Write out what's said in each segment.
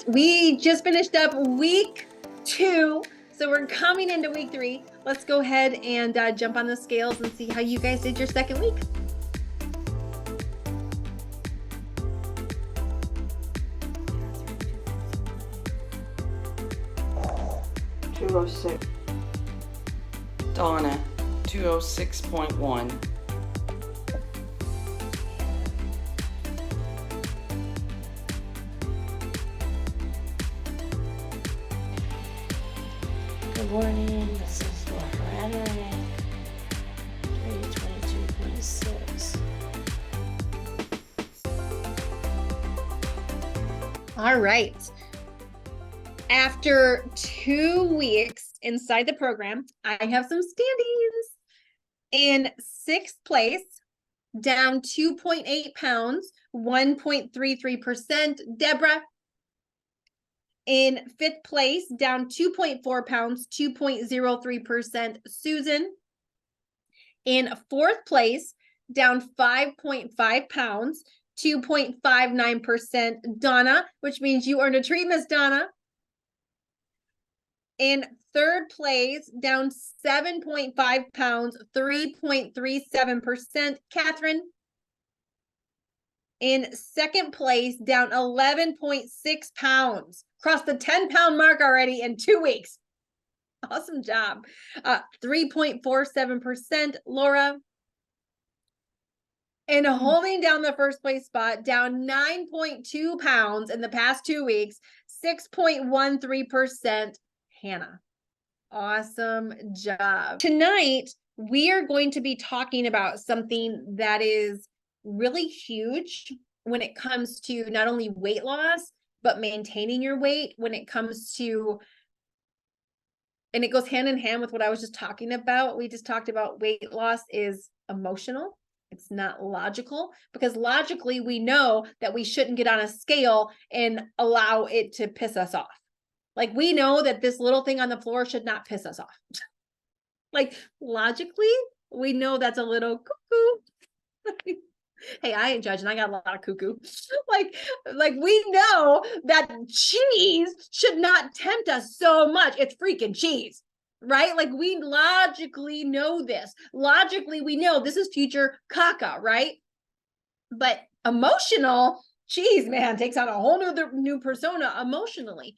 We just finished up week 2, so we're coming into week 3. Let's go ahead and jump on the scales and see how you guys did your second week. $206. Donna, 206.1. Good morning, this is Laura Roderick, 322.6. All right. After 2 weeks inside the program, I have some standings. In 6th place, down 2.8 pounds, 1.33%, Deborah. In 5th place, down 2.4 pounds, 2.03%, Susan. In 4th place, down 5.5 pounds, 2.59%, Donna, which means you earned a treat, Miss Donna. In 3rd place, down 7.5 pounds, 3.37%, Catherine. In 2nd place, down 11.6 pounds. Crossed the 10-pound mark already in 2 weeks. Awesome job. 3.47%, Laura. And holding down the 1st place spot, down 9.2 pounds in the past 2 weeks, 6.13%, Hannah. Awesome job. Tonight, we are going to be talking about something that is really huge when it comes to not only weight loss, but maintaining your weight when it comes to, and it goes hand in hand with what I was just talking about. We just talked about weight loss is emotional. It's not logical, because logically we know that we shouldn't get on a scale and allow it to piss us off. Like, we know that this little thing on the floor should not piss us off. Like, logically, we know that's a little cuckoo. Hey, I ain't judging. I got a lot of cuckoo. Like we know that cheese should not tempt us so much. It's freaking cheese, right? Like, we logically know this. Logically, we know this is future caca, right? But emotional, cheese, man, takes on a whole new persona emotionally.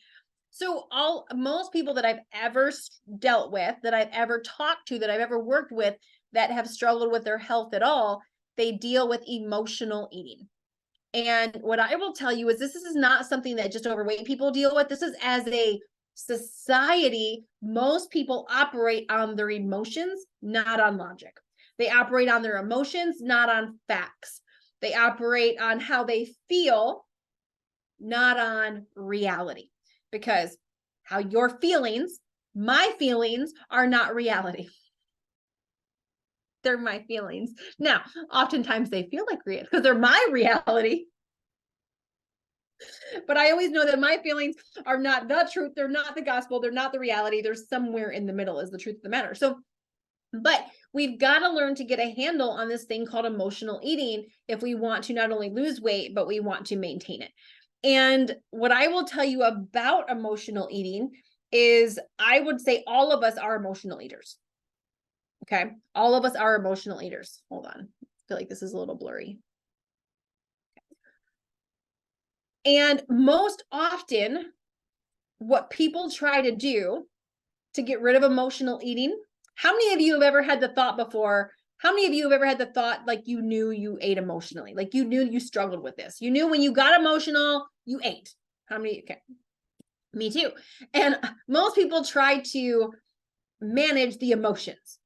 So most people that I've ever dealt with, that I've ever talked to, that I've ever worked with, that have struggled with their health at all, they deal with emotional eating. And what I will tell you is this is not something that just overweight people deal with. This is, as a society, most people operate on their emotions, not on logic. They operate on their emotions, not on facts. They operate on how they feel, not on reality. Because how your feelings, my feelings, are not reality. They're my feelings. Now, oftentimes they feel like reality because they're my reality. But I always know that my feelings are not the truth. They're not the gospel. They're not the reality. They're somewhere in the middle is the truth of the matter. So, but we've got to learn to get a handle on this thing called emotional eating if we want to not only lose weight, but we want to maintain it. And what I will tell you about emotional eating is, I would say all of us are emotional eaters. Okay. All of us are emotional eaters. Hold on. I feel like this is a little blurry. And most often, what people try to do to get rid of emotional eating, how many of you have ever had the thought before? How many of you have ever had the thought, like, you knew you ate emotionally? Like, you knew you struggled with this. You knew when you got emotional, you ate. How many? Okay. Me too. And most people try to manage the emotions.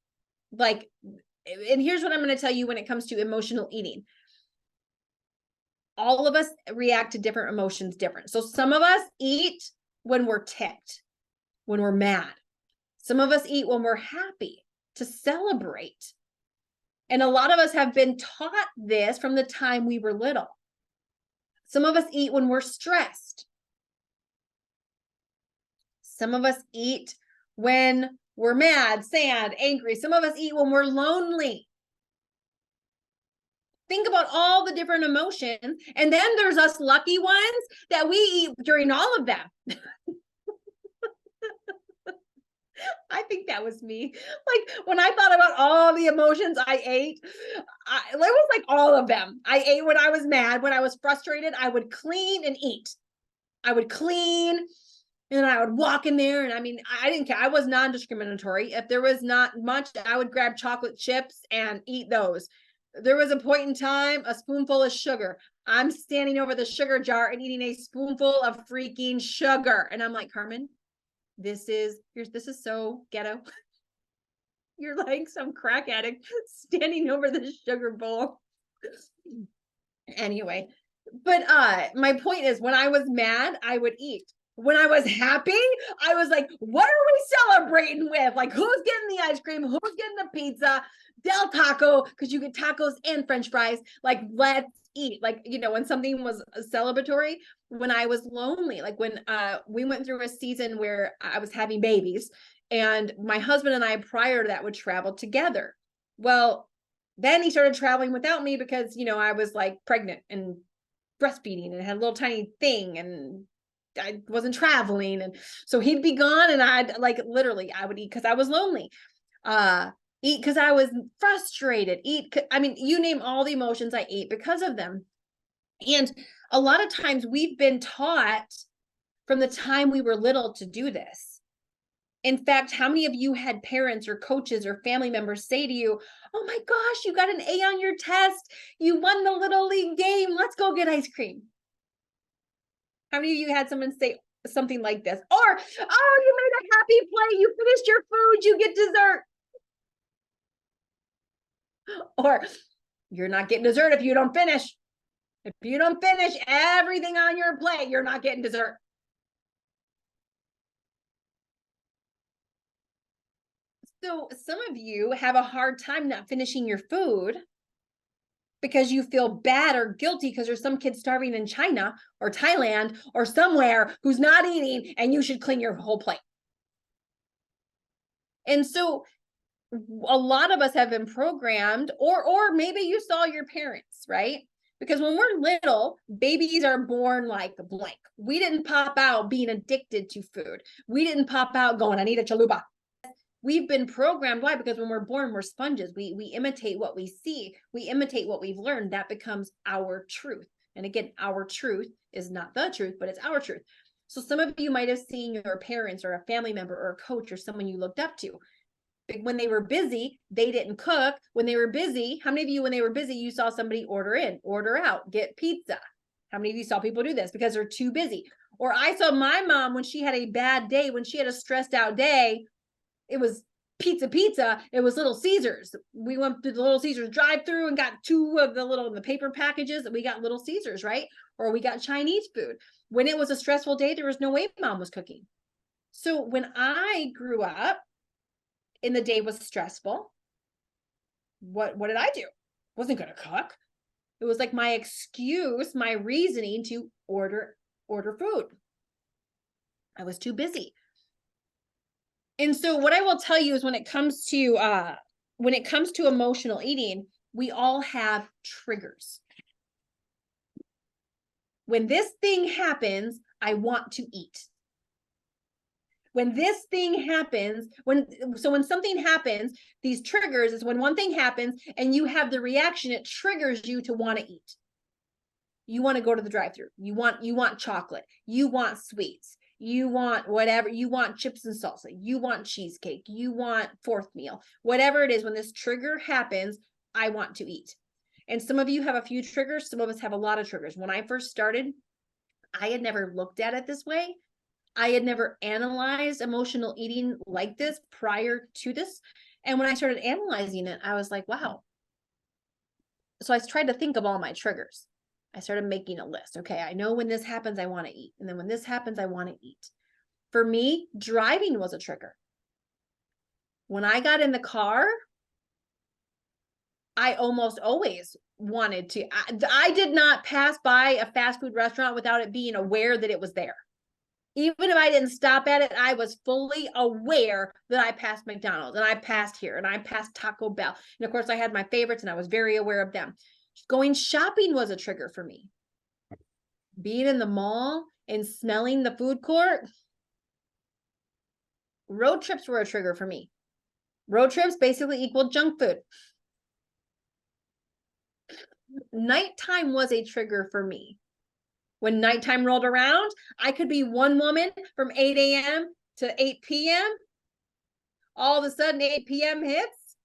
Like, and here's what I'm going to tell you when it comes to emotional eating. All of us react to different emotions different. So some of us eat when we're ticked, when we're mad. Some of us eat when we're happy, to celebrate. And a lot of us have been taught this from the time we were little. Some of us eat when we're stressed. Some of us eat when we're mad, sad, angry. Some of us eat when we're lonely. Think about all the different emotions. And then there's us lucky ones that we eat during all of them. I think that was me. Like when I thought about all the emotions I ate, it was like all of them. I ate when I was mad, when I was frustrated, I would clean and eat. I would clean and I would walk in there. And I mean, I didn't care. I was non-discriminatory. If there was not much, I would grab chocolate chips and eat those. There was a point in time, a spoonful of sugar. I'm standing over the sugar jar and eating a spoonful of freaking sugar. And I'm like, Carmen, this is so ghetto. You're like some crack addict standing over the sugar bowl. Anyway, but my point is when I was mad, I would eat. When I was happy, I was like, what are we celebrating with? Like, who's getting the ice cream? Who's getting the pizza? Del Taco, because you get tacos and French fries. Like, let's eat. Like, you know, when something was celebratory, when I was lonely, like when we went through a season where I was having babies, and my husband and I prior to that would travel together. Well, then he started traveling without me because, you know, I was like pregnant and breastfeeding and had a little tiny thing and I wasn't traveling. And so he'd be gone and I'd like literally I would eat because I was lonely. Eat because I was frustrated. I mean, you name all the emotions, I ate because of them. And a lot of times we've been taught from the time we were little to do this. In fact, how many of you had parents or coaches or family members say to you, oh my gosh, you got an A on your test. You won the Little League game. Let's go get ice cream. How many of you had someone say something like this? Or, oh, you made a happy play. You finished your food. You get dessert. Or, you're not getting dessert if you don't finish. If you don't finish everything on your plate, you're not getting dessert. So some of you have a hard time not finishing your food because you feel bad or guilty because there's some kid starving in China or Thailand or somewhere who's not eating and you should clean your whole plate. And so a lot of us have been programmed, or maybe you saw your parents, right? Because when we're little, babies are born like blank. We didn't pop out being addicted to food. We didn't pop out going, I need a chalupa. We've been programmed. Why? Because when we're born, we're sponges. We imitate what we see. We imitate what we've learned. That becomes our truth. And again, our truth is not the truth, but it's our truth. So some of you might have seen your parents or a family member or a coach or someone you looked up to. When they were busy, they didn't cook. When they were busy, how many of you, when they were busy, you saw somebody order in, order out, get pizza? How many of you saw people do this because they're too busy? Or I saw my mom when she had a bad day, when she had a stressed out day, it was pizza. It was Little Caesars. We went through the Little Caesars drive-through and got two of the paper packages that we got Little Caesars, right? Or we got Chinese food. When it was a stressful day, there was no way mom was cooking. So when I grew up and the day was stressful, what did I do? Wasn't going to cook. It was like my excuse, my reasoning to order food. I was too busy. And so what I will tell you is when it comes to emotional eating, we all have triggers. When this thing happens, I want to eat. When this thing happens, when something happens, these triggers is when one thing happens and you have the reaction, it triggers you to want to eat. You want to go to the drive-thru. You want chocolate. You want sweets. You want whatever. You want chips and salsa. You want cheesecake. You want fourth meal. Whatever it is, when this trigger happens, I want to eat. And some of you have a few triggers. Some of us have a lot of triggers. When I first started, I had never looked at it this way. I had never analyzed emotional eating like this prior to this. And when I started analyzing it, I was like, wow. So I tried to think of all my triggers. I started making a list. Okay, I know when this happens, I want to eat. And then when this happens, I want to eat. For me, driving was a trigger. When I got in the car, I almost always wanted to. I did not pass by a fast food restaurant without it being aware that it was there. Even if I didn't stop at it, I was fully aware that I passed McDonald's and I passed here and I passed Taco Bell. And of course, I had my favorites and I was very aware of them. Going shopping was a trigger for me. Being in the mall and smelling the food court. Road trips were a trigger for me. Road trips basically equal junk food. Nighttime was a trigger for me. When nighttime rolled around, I could be one woman from 8 a.m. to 8 p.m. All of a sudden, 8 p.m. hits,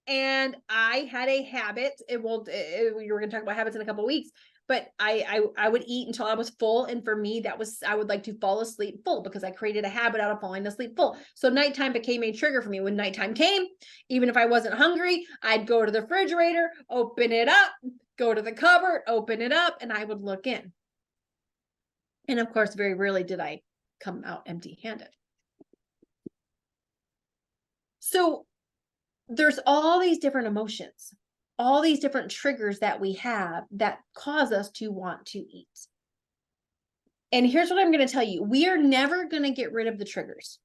and I had a habit. We were going to talk about habits in a couple of weeks, but I would eat until I was full, and for me, I would like to fall asleep full because I created a habit out of falling asleep full. So nighttime became a trigger for me. When nighttime came, even if I wasn't hungry, I'd go to the refrigerator, open it up, go to the cupboard, open it up, and I would look in. And of course, very rarely did I come out empty-handed. So there's all these different emotions, all these different triggers that we have that cause us to want to eat. And here's what I'm going to tell you. We are never going to get rid of the triggers.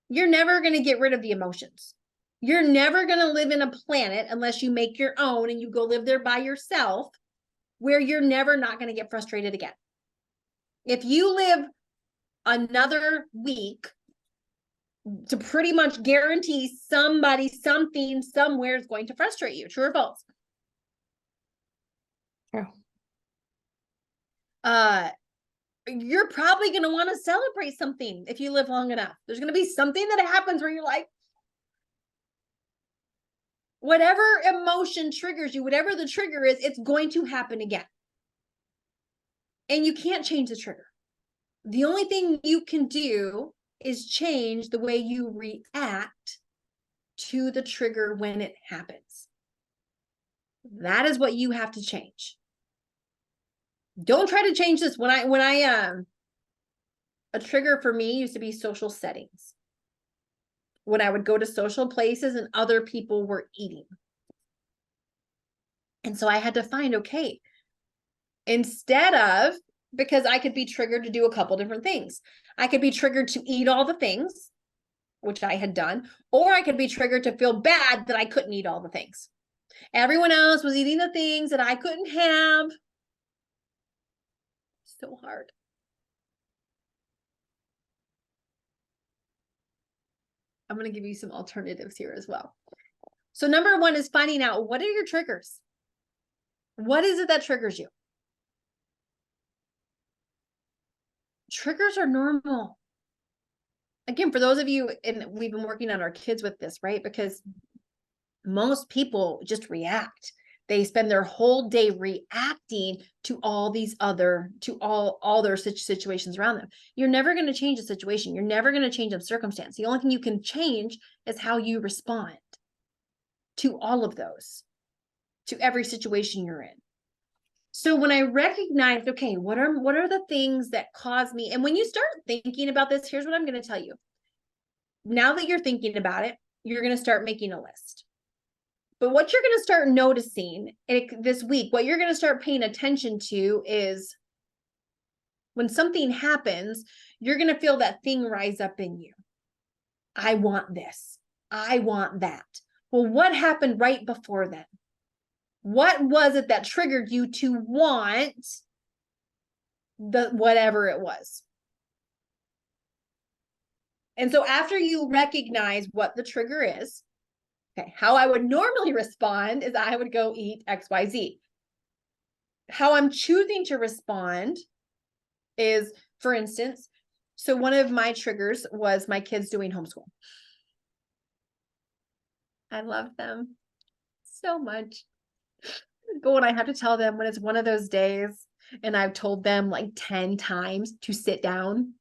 You're never going to get rid of the emotions. You're never going to live in a planet unless you make your own and you go live there by yourself, where you're never not going to get frustrated again. If you live another week to pretty much guarantee somebody, something, somewhere is going to frustrate you. True or false? True. You're probably going to want to celebrate something if you live long enough. There's going to be something that happens where you're like, whatever emotion triggers you, whatever the trigger is, it's going to happen again. And you can't change the trigger. The only thing you can do is change the way you react to the trigger when it happens. That is what you have to change. Don't try to change this. A trigger for me used to be social settings. When I would go to social places and other people were eating. And so I had to find, okay, instead of, because I could be triggered to do a couple different things. I could be triggered to eat all the things, which I had done, or I could be triggered to feel bad that I couldn't eat all the things. Everyone else was eating the things that I couldn't have. So hard. I'm going to give you some alternatives here as well. So number one is finding out, what are your triggers? What is it that triggers you? Triggers are normal. Again, for those of you, and we've been working on our kids with this, right? Because most people just react. They spend their whole day reacting to all these other, to all their situations around them. You're never going to change the situation. You're never going to change the circumstance. The only thing you can change is how you respond to all of those, to every situation you're in. So when I recognized, okay, what are the things that cause me? And when you start thinking about this, here's what I'm going to tell you. Now that you're thinking about it, you're going to start making a list. But what you're going to start noticing this week, what you're going to start paying attention to is when something happens, you're going to feel that thing rise up in you. I want this. I want that. Well, what happened right before then? What was it that triggered you to want the whatever it was? And so after you recognize what the trigger is, okay, how I would normally respond is I would go eat XYZ. How I'm choosing to respond is, for instance, so one of my triggers was my kids doing homeschool. I love them so much. But when I have to tell them when it's one of those days and I've told them like 10 times to sit down,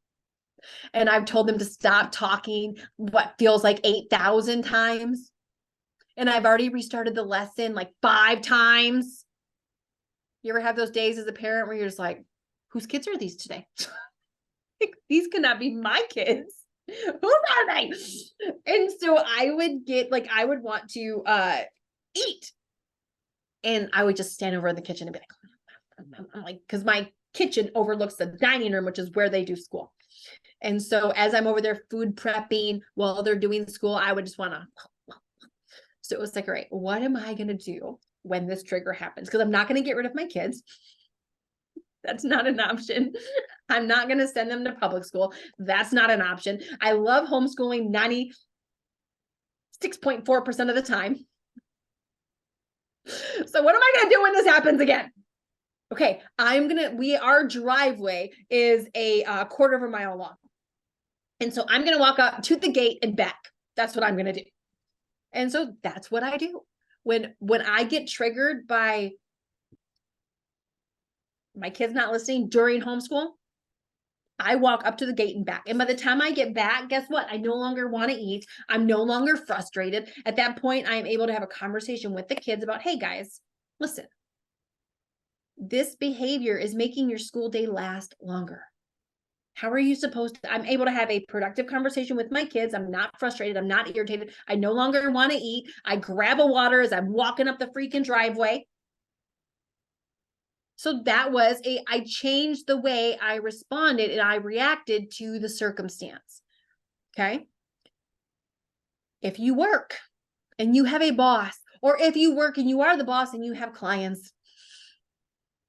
and I've told them to stop talking what feels like 8,000 times, and I've already restarted the lesson like 5 times. You ever have those days as a parent where you're just like, whose kids are these today? These could not be my kids. Who are they? And so I would want to eat. And I would just stand over in the kitchen and be like, I'm like, because my kitchen overlooks the dining room, which is where they do school. And so as I'm over there food prepping while they're doing school, I would just want to. So it was like, all right, what am I going to do when this trigger happens, because I'm not going to get rid of my kids. That's not an option. I'm not going to send them to public school. That's not an option. I love homeschooling 96.4% of the time. So what am I going to do when this happens again? Okay, our driveway is a quarter of a mile long. And so I'm going to walk up to the gate and back. That's what I'm going to do. And so that's what I do. When I get triggered by my kids not listening during homeschool, I walk up to the gate and back. And by the time I get back, guess what? I no longer want to eat. I'm no longer frustrated. At that point, I am able to have a conversation with the kids about, hey guys, listen, this behavior is making your school day last longer. How are you supposed to? I'm able to have a productive conversation with my kids. I'm not frustrated. I'm not irritated. I no longer want to eat. I grab a water as I'm walking up the freaking driveway. So I changed the way I responded and I reacted to the circumstance. Okay. If you work and you have a boss, or if you work and you are the boss and you have clients,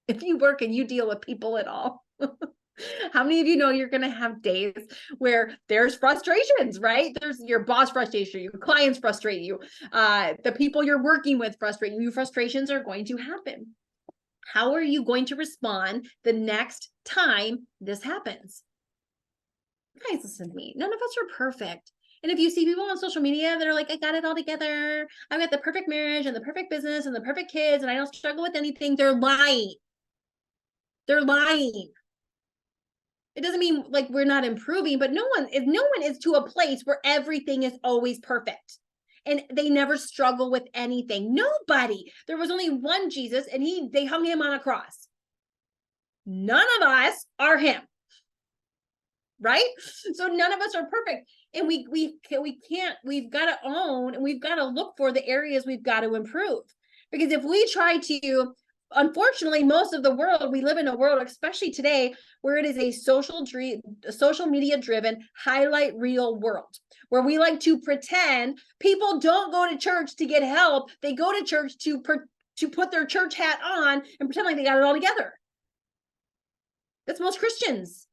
if you work and you deal with people at all, how many of you know you're going to have days where there's frustrations, right? There's your boss frustration, your clients frustrate you, the people you're working with frustrate you. Frustrations are going to happen. How are you going to respond the next time this happens? Guys, listen to me. None of us are perfect. And if you see people on social media that are like, I got it all together, I've got the perfect marriage and the perfect business and the perfect kids, and I don't struggle with anything, they're lying. They're lying. It doesn't mean like we're not improving, but no one is to a place where everything is always perfect. And they never struggle with anything. Nobody. There was only one Jesus, and they hung him on a cross. None of us are him. Right? So none of us are perfect. And we've got to own, and we've got to look for the areas we've got to improve. Because if we try to, unfortunately, most of the world, we live in a world, especially today, where it is a social media driven highlight reel world, where we like to pretend people don't go to church to get help. They go to church to put their church hat on and pretend like they got it all together. That's most Christians.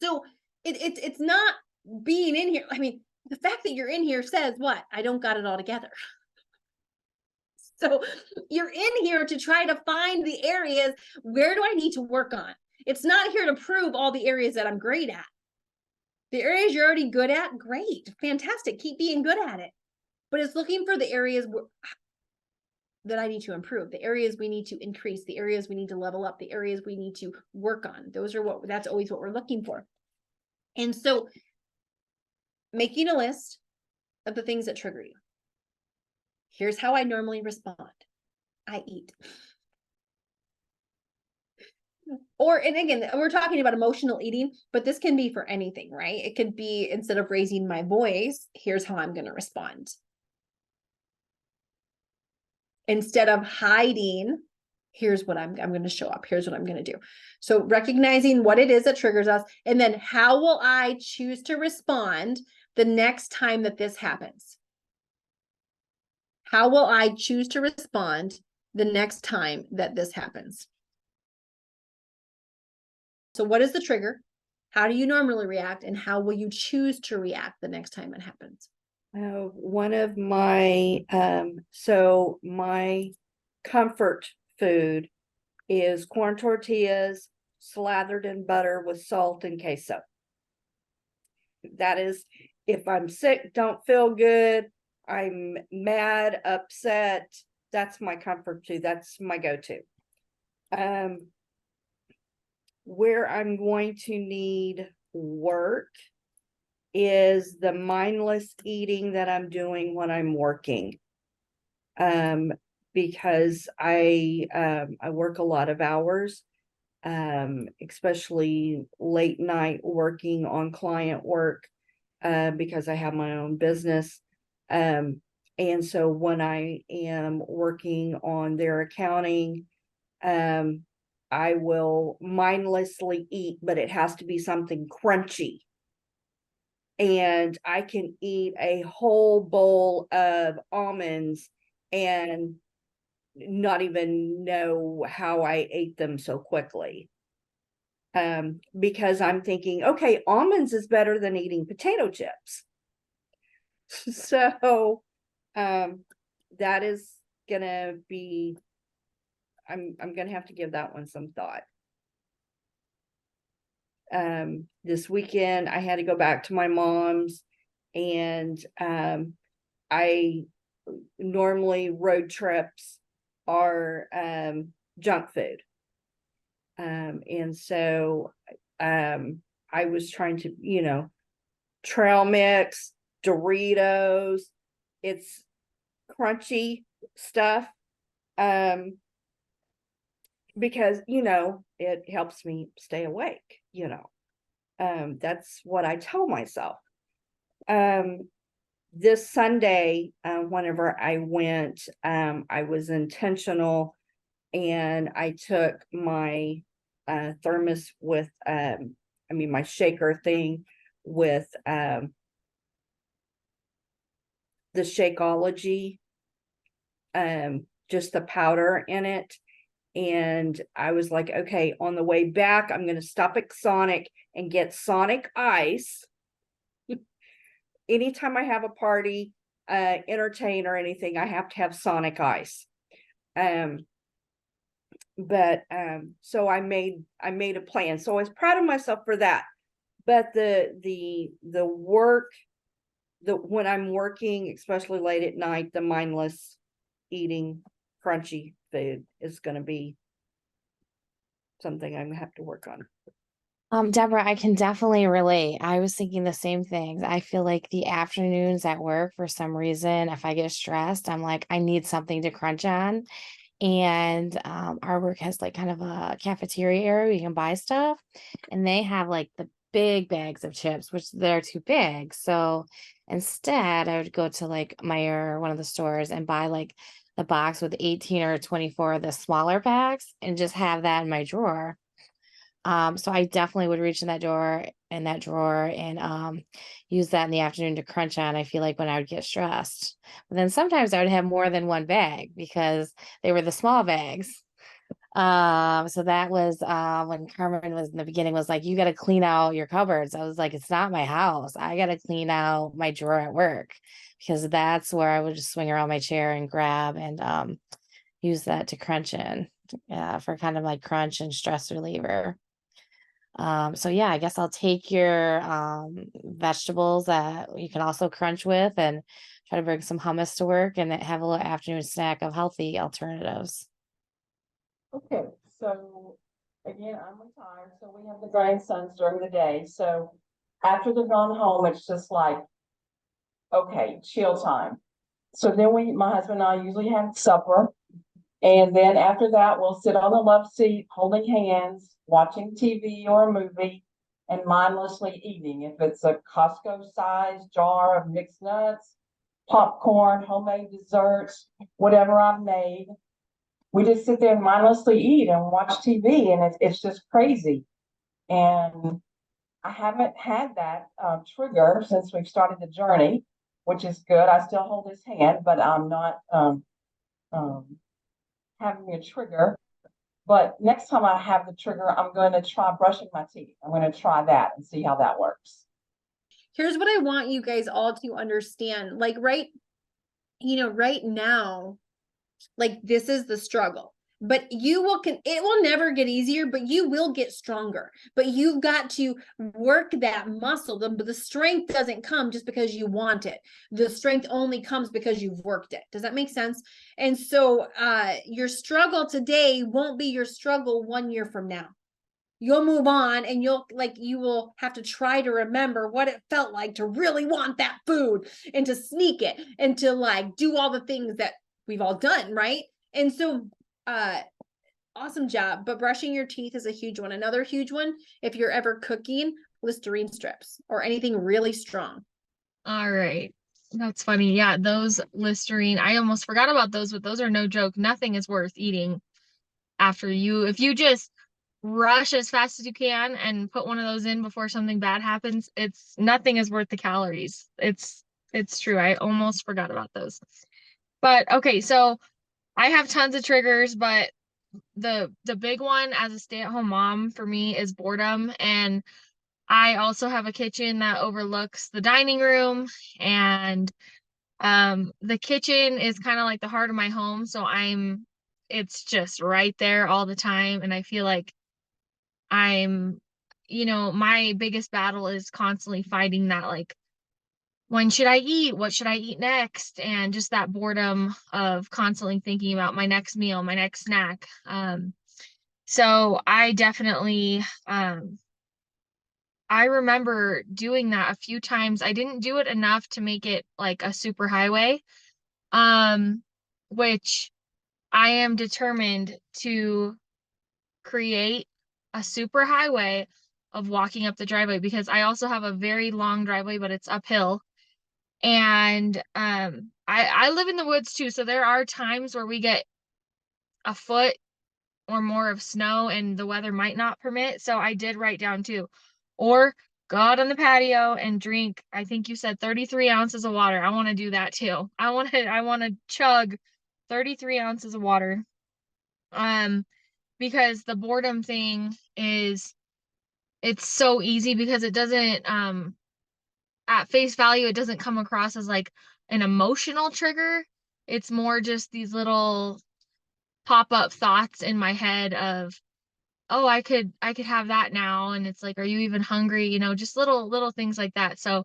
So it's not being in here. I mean, the fact that you're in here says what? I don't got it all together. So you're in here to try to find the areas, where do I need to work on? It's not here to prove all the areas that I'm great at. The areas you're already good at, great, fantastic, keep being good at it. But it's looking for the areas that I need to improve, the areas we need to increase, the areas we need to level up, the areas we need to work on. That's always what we're looking for. And so making a list of the things that trigger you. Here's how I normally respond. I eat. And again, we're talking about emotional eating, but this can be for anything, right? It could be, instead of raising my voice, here's how I'm going to respond. Instead of hiding, here's what I'm going to show up. Here's what I'm going to do. So recognizing what it is that triggers us, and then how will I choose to respond the next time that this happens? How will I choose to respond the next time that this happens? So what is the trigger? How do you normally react? And how will you choose to react the next time it happens? One of my, so my comfort food is corn tortillas slathered in butter with salt and queso. That is, if I'm sick, don't feel good, I'm mad, upset, that's my comfort food. That's my go-to. Where I'm going to need work is the mindless eating that I'm doing when I'm working. Because I work a lot of hours, especially late night working on client work, because I have my own business. And so when I am working on their accounting, I will mindlessly eat, but it has to be something crunchy. And I can eat a whole bowl of almonds and not even know how I ate them so quickly. Because I'm thinking, okay, almonds is better than eating potato chips. So, that is gonna be, I'm gonna have to give that one some thought. This weekend I had to go back to my mom's, and I normally road trips are junk food. And so I was trying to, trail mix, Doritos, it's crunchy stuff. Because, it helps me stay awake, that's what I tell myself. This Sunday, whenever I went, I was intentional, and I took my thermos with, my shaker thing with the Shakeology, just the powder in it. And I was like, okay, on the way back, I'm going to stop at Sonic and get Sonic Ice. Anytime I have a party, entertain or anything, I have to have Sonic Ice. So I made a plan. So I was proud of myself for that. But the work, when I'm working, especially late at night, the mindless eating crunchy food is going to be something I'm gonna have to work on. Deborah, I can definitely relate. I was thinking the same things. I feel like the afternoons at work, for some reason, if I get stressed, I'm like, I need something to crunch on. And our work has like kind of a cafeteria area where you can buy stuff, and they have like the big bags of chips, which they're too big. So instead, I would go to like Meyer or one of the stores and buy like the box with 18 or 24 of the smaller packs and just have that in my drawer. So I definitely would reach in that drawer and use that in the afternoon to crunch on. I feel like when I would get stressed. But then sometimes I would have more than one bag because they were the small bags. So that was when Carmen was in the beginning was like, you got to clean out your cupboards. I was like, it's not my house. I got to clean out my drawer at work, because that's where I would just swing around my chair and grab and use that to crunch in for kind of like crunch and stress reliever. So yeah, I guess I'll take your vegetables that you can also crunch with and try to bring some hummus to work and then have a little afternoon snack of healthy alternatives. Okay, so again, I'm retired, so we have the grandsons during the day. So after they're gone home, it's just like, okay, chill time. So then my husband and I usually have supper. And then after that, we'll sit on the love seat, holding hands, watching TV or a movie, and mindlessly eating. If it's a Costco-sized jar of mixed nuts, popcorn, homemade desserts, whatever I've made, we just sit there and mindlessly eat and watch TV, and it's just crazy. And I haven't had that trigger since we've started the journey, which is good. I still hold his hand, but I'm not having a trigger. But next time I have the trigger, I'm going to try brushing my teeth. I'm going to try that and see how that works. Here's what I want you guys all to understand. Like right now, like this is the struggle. But it will never get easier, but you will get stronger. But you've got to work that muscle. The strength doesn't come just because you want it. The strength only comes because you've worked it. Does that make sense? And so your struggle today won't be your struggle 1 year from now. You'll move on, and you will have to try to remember what it felt like to really want that food and to sneak it and to like do all the things that we've all done, right? And so awesome job. But brushing your teeth is a huge one. Another huge one, if you're ever cooking, Listerine strips or anything really strong. All right. That's funny. Yeah, those Listerine, I almost forgot about those, but those are no joke. Nothing is worth eating if you just rush as fast as you can and put one of those in before something bad happens, nothing is worth the calories. It's true. I almost forgot about those. But okay, so I have tons of triggers, but the big one as a stay-at-home mom for me is boredom. And I also have a kitchen that overlooks the dining room, and the kitchen is kind of like the heart of my home, so it's just right there all the time, and I feel like I'm my biggest battle is constantly fighting that, like, when should I eat? What should I eat next? And just that boredom of constantly thinking about my next meal, my next snack. So I definitely, I remember doing that a few times. I didn't do it enough to make it like a super highway, um, which I am determined to create a super highway of walking up the driveway, because I also have a very long driveway, but it's uphill. And I live in the woods too, so there are times where we get a foot or more of snow and the weather might not permit. So I did write down too. Or go out on the patio and drink, I think you said 33 ounces of water. I want to do that too. I want to chug 33 ounces of water. Because the boredom thing is, it's so easy because it doesn't at face value, it doesn't come across as like an emotional trigger. It's more just these little pop-up thoughts in my head of, oh, I could have that now. And it's like, are you even hungry? Just little things like that. So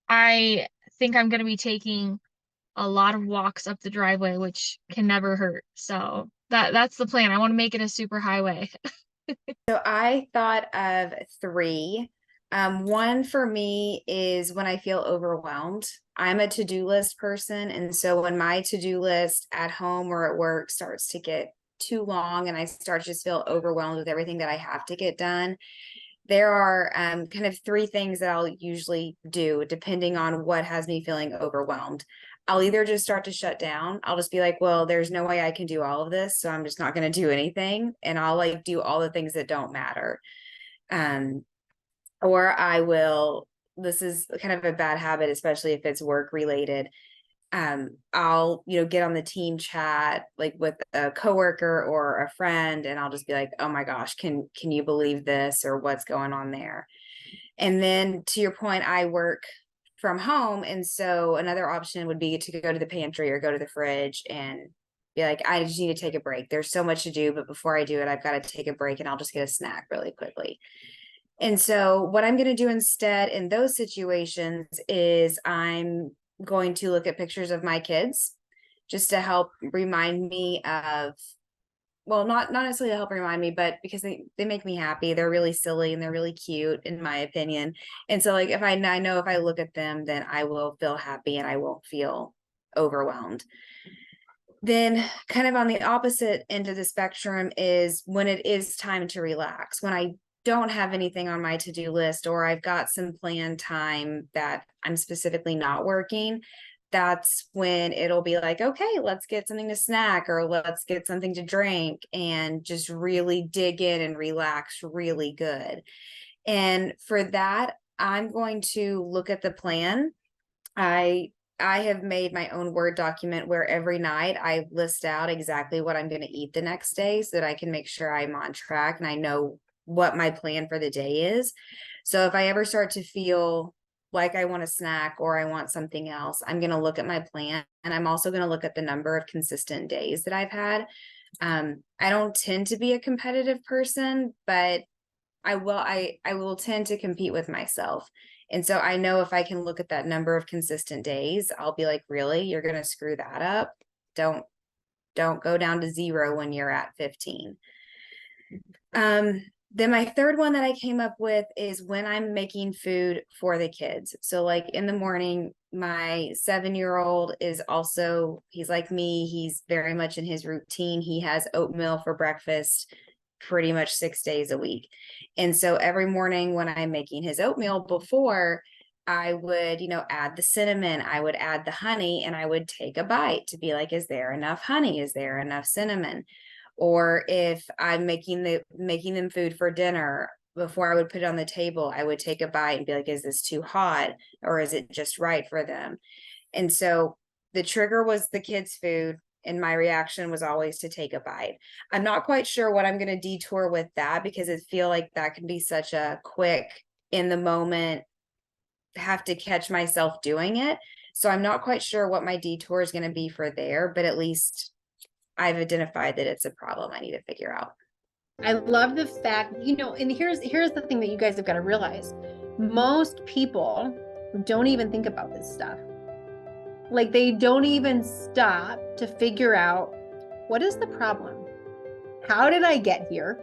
I think I'm going to be taking a lot of walks up the driveway, which can never hurt. So that's the plan. I want to make it a super highway. So I thought of three. One for me is when I feel overwhelmed. I'm a to-do list person. And so when my to-do list at home or at work starts to get too long and I start to just feel overwhelmed with everything that I have to get done, there are kind of three things that I'll usually do depending on what has me feeling overwhelmed. I'll either just start to shut down. I'll just be like, well, there's no way I can do all of this, so I'm just not going to do anything. And I'll like do all the things that don't matter. Um, or I will, this is kind of a bad habit, especially if it's work related. I'll, get on the team chat, like with a coworker or a friend, and I'll just be like, oh my gosh, can you believe this, or what's going on there? And then to your point, I work from home. And so another option would be to go to the pantry or go to the fridge and be like, I just need to take a break. There's so much to do, but before I do it, I've got to take a break and I'll just get a snack really quickly. And so what I'm going to do instead in those situations is I'm going to look at pictures of my kids just to help remind me of, well, not necessarily to help remind me, but because they make me happy. They're really silly and they're really cute in my opinion. And so like if I know if I look at them, then I will feel happy and I won't feel overwhelmed. Then kind of on the opposite end of the spectrum is when it is time to relax, when I don't have anything on my to-do list or I've got some planned time that I'm specifically not working. That's when it'll be like, okay, let's get something to snack or let's get something to drink and just really dig in and relax really good. And for that, I'm going to look at the plan. I have made my own Word document where every night I list out exactly what I'm going to eat the next day so that I can make sure I'm on track and I know what my plan for the day is. So if I ever start to feel like I want a snack or I want something else, I'm going to look at my plan, and I'm also going to look at the number of consistent days that I've had. I don't tend to be a competitive person, but I will tend to compete with myself. And so I know if I can look at that number of consistent days, I'll be like, really, you're going to screw that up? Don't go down to 0 when you're at 15. Then my third one that I came up with is when I'm making food for the kids. So like in the morning, my 7-year-old is also, he's like me, he's very much in his routine. He has oatmeal for breakfast pretty much 6 days a week. And so every morning when I'm making his oatmeal, before I would, add the cinnamon, I would add the honey, and I would take a bite to be like, is there enough honey? Is there enough cinnamon? Or if I'm making them food for dinner, before I would put it on the table, I would take a bite and be like, is this too hot or is it just right for them? And so the trigger was the kids' food, and my reaction was always to take a bite. I'm not quite sure what I'm going to detour with that, because I feel like that can be such a quick, in the moment, have to catch myself doing it. So I'm not quite sure what my detour is going to be for there, but at least I've identified that it's a problem I need to figure out. I love the fact, and here's the thing that you guys have got to realize. Most people don't even think about this stuff. Like, they don't even stop to figure out, what is the problem? How did I get here?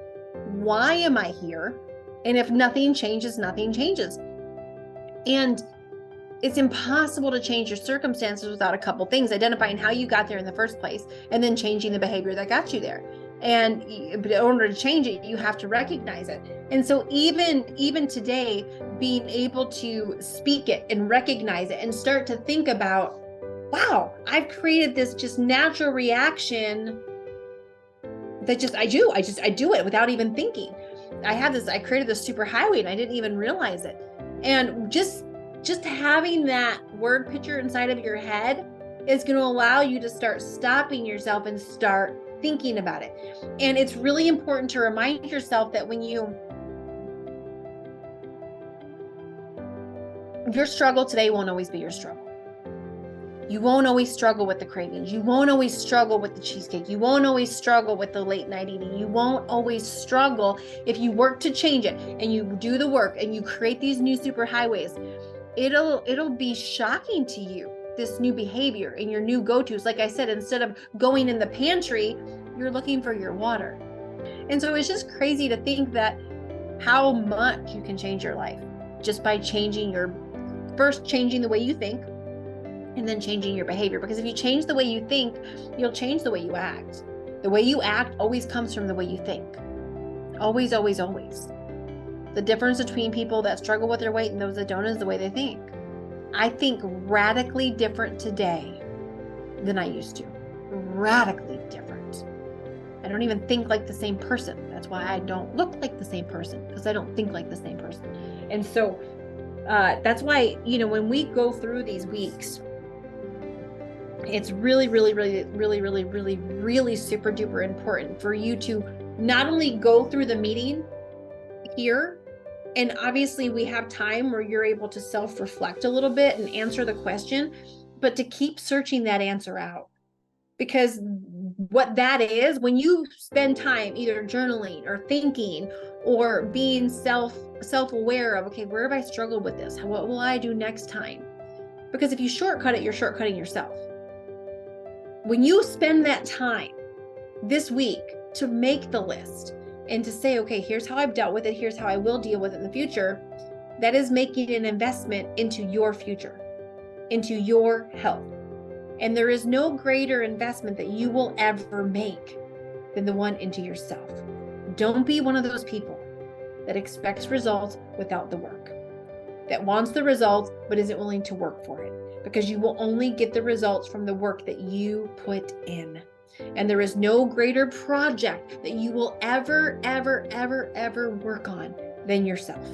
Why am I here? And if nothing changes, nothing changes. And it's impossible to change your circumstances without a couple things: identifying how you got there in the first place, and then changing the behavior that got you there. But in order to change it, you have to recognize it. And so even today, being able to speak it and recognize it and start to think about, wow, I've created this just natural reaction that I do it without even thinking. I created this super highway and I didn't even realize it. And just having that word picture inside of your head is going to allow you to start stopping yourself and start thinking about it. And it's really important to remind yourself that your struggle today won't always be your struggle. You won't always struggle with the cravings. You won't always struggle with the cheesecake. You won't always struggle with the late night eating. You won't always struggle if you work to change it and you do the work and you create these new super highways. It'll be shocking to you, this new behavior and your new go-tos. Like I said, instead of going in the pantry, you're looking for your water. And so it's just crazy to think that how much you can change your life just by changing the way you think, and then changing your behavior. Because if you change the way you think, you'll change the way you act. The way you act always comes from the way you think. Always, always, always. The difference between people that struggle with their weight and those that don't is the way they think. I think radically different today than I used to. Radically different. I don't even think like the same person. That's why I don't look like the same person, because I don't think like the same person. And so that's why, when we go through these weeks, it's really, really, really, really, really, really, really super duper important for you to not only go through the meeting here, and obviously we have time where you're able to self-reflect a little bit and answer the question, but to keep searching that answer out. Because what that is, when you spend time either journaling or thinking or being self-aware of, okay, where have I struggled with this? What will I do next time? Because if you shortcut it, you're shortcutting yourself. When you spend that time this week to make the list and to say, okay, here's how I've dealt with it, here's how I will deal with it in the future, that is making an investment into your future, into your health. And there is no greater investment that you will ever make than the one into yourself. Don't be one of those people that expects results without the work, that wants the results but isn't willing to work for it, because you will only get the results from the work that you put in. And there is no greater project that you will ever, ever, ever, ever work on than yourself.